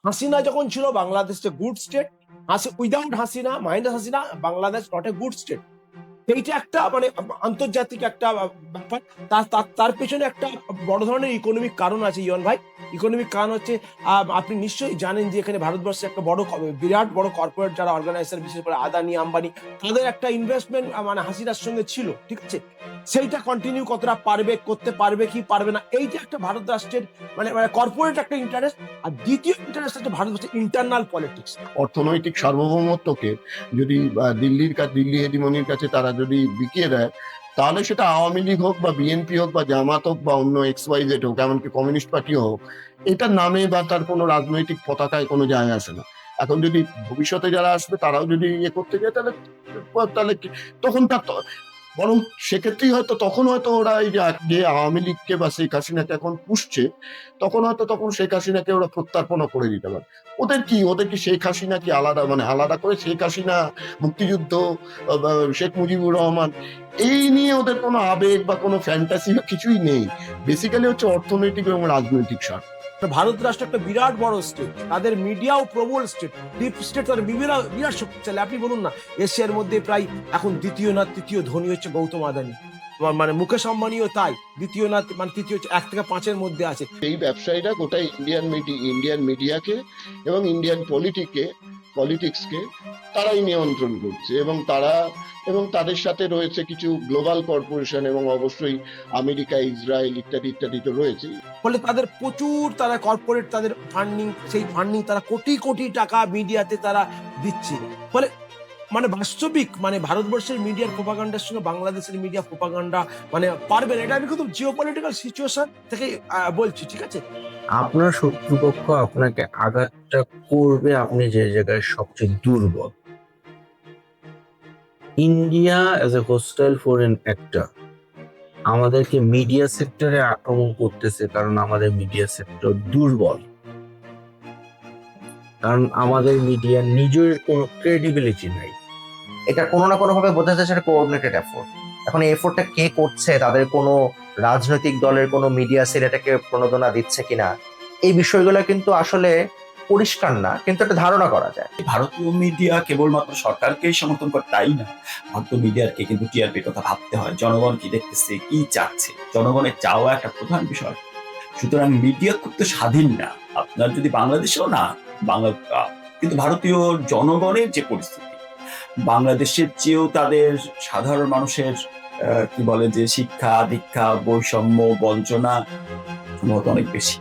হাসিনা যখন ছিল Bangladesh good state, without Hasina, minus Hasina, Bangladesh not a good state. এইটা একটা মানে আন্তর্জাতিক একটা ব্যাপার। তার পেছনে একটা বড় ধরনের ইকোনমিক কারণ আছে ইয়ন ভাই। ইকোনমিক কারণ হচ্ছে আপনি নিশ্চয়ই জানেন যে এখানে ভারতবর্ষে একটা বিরাট বড় কর্পোরেট যারা অর্গানাইজার, বিশেষ করে আদানি আম্বানি, তাদের একটা ইনভেস্টমেন্ট মানে হাসিনার সঙ্গে ছিল, ঠিক আছে। সেইটা কন্টিনিউ কতটা করতে পারবে কি পারবে না, এইটা একটা ভারত রাষ্ট্রের মানে মানে কর্পোরেট একটা ইন্টারেস্ট। আর দ্বিতীয় ইন্টারেস্ট হচ্ছে ভারতবর্ষের ইন্টারনাল পলিটিক্স। অর্থনৈতিক সার্বভৌমত্বকে যদি দিল্লি হেজিমনির কাছে তারা যদি বিকিয়ে দেয়, তাহলে সেটা আওয়ামী লীগ হোক বা বিএনপি হোক বা জামাত হোক বা অন্য XYZ হোক, এমনকি কমিউনিস্ট পার্টি হোক, এটার নামে বা তার কোনো রাজনৈতিক পতাকায় কোনো যায় আসে না। এখন যদি ভবিষ্যতে যারা আসবে তারাও যদি ইয়ে করতে যায়, তাহলে তাহলে তখন তার বরং সেক্ষেত্রেই হয়তো তখন হয়তো ওরা এই যে আওয়ামী লীগকে বা শেখ হাসিনাকে এখন পুষছে, তখন শেখ হাসিনাকে ওরা প্রত্যার্পণ করে দিতে পারে। ওদের কি শেখ হাসিনা কি আলাদা, মানে আলাদা করে শেখ হাসিনা, মুক্তিযুদ্ধ, শেখ মুজিবুর রহমান, এই নিয়ে ওদের কোনো আবেগ বা কোনো ফ্যান্টাসি বা কিছুই নেই। বেসিক্যালি হচ্ছে অর্থনৈতিক এবং রাজনৈতিক স্বার্থ। ভারত রাষ্ট্র একটা বিরাট বড় স্টেট, তাদের মিডিয়াও প্রবল স্টেট, ডিপ স্টেট, তাদের বিরাট শক্তিশালী। আপনি বলুন না, এশিয়ার মধ্যে প্রায় এখন দ্বিতীয় না তৃতীয় ধনী হচ্ছে গৌতম আদানি, মানে মুকেশ আম্বানিও তাই, দ্বিতীয় না মানে তৃতীয় হচ্ছে, 1 থেকে 5-এর মধ্যে আছে। এই ব্যবসায়ীরা গোটা ইন্ডিয়ান মিডিয়াকে এবং ইন্ডিয়ান পলিটিক্সকে তারাই নিয়ন্ত্রণ করছে, এবং তাদের সাথে রয়েছে কিছু গ্লোবাল কর্পোরেশন, এবং অবশ্যই আমেরিকা, ইসরায়েল ইত্যাদি ইত্যাদি তো রয়েছে। ফলে তাদের প্রচুর, তারা কর্পোরেট, তাদের ফান্ডিং, সেই ফান্ডিং তারা কোটি কোটি টাকা মিডিয়াতে তারা দিচ্ছে। ফলে মানে বাস্তবিক মানে ভারতবর্ষের মিডিয়ার প্রোপাগান্ডার সঙ্গে বাংলাদেশের মিডিয়া প্রোপাগান্ডা মানে পারবে না। এটা আমি কিন্তু জিওপলিটিক্যাল সিচুয়েশন থেকে বলছি, ঠিক আছে। আপনার শত্রুপক্ষ আপনাকে আঘাতটা করবে আপনি যে জায়গায় সবচেয়ে দুর্বল। India as a hostile foreign actor আমাদেরকে মিডিয়া সেক্টরে আক্রমণ করতেছে, কারণ আমাদের মিডিয়া সেক্টর দুর্বল, কারণ আমাদের মিডিয়ার নিজের কোনো ক্রেডিবিলিটি নাই। এটা কোনো না কোনো ভাবে বোঝা যাচ্ছে সেটা কোঅর্ডিনেটেড এফোর্ট। এখন এই এফোর্টটা কে করছে, তাদের কোনো রাজনৈতিক দলের কোনো মিডিয়া সেল এটাকে প্রণোদনা দিচ্ছে কিনা, এই বিষয়গুলো কিন্তু আসলে পরিষ্কার না, কিন্তু একটা ধারণা করা যায়। ভারতীয় মিডিয়া কেবলমাত্র সরকারকেই সমর্থন করে তাই না, ভারতীয় মিডিয়াকে কিন্তু টিআরপির কথা ভাবতে হয়। জনগণ কি দেখতেছে, কি চাচ্ছে, জনগণের চাওয়া একটা প্রধান বিষয়। সুতরাং মিডিয়া খুব তো স্বাধীন না, আপনার যদি বাংলাদেশেও না, কিন্তু ভারতীয় জনগণের যে পরিস্থিতি, বাংলাদেশের চেয়েও তাদের সাধারণ মানুষের কি বলে যে শিক্ষা দীক্ষা বৈষম্য বঞ্চনা সম্ভবত অনেক বেশি।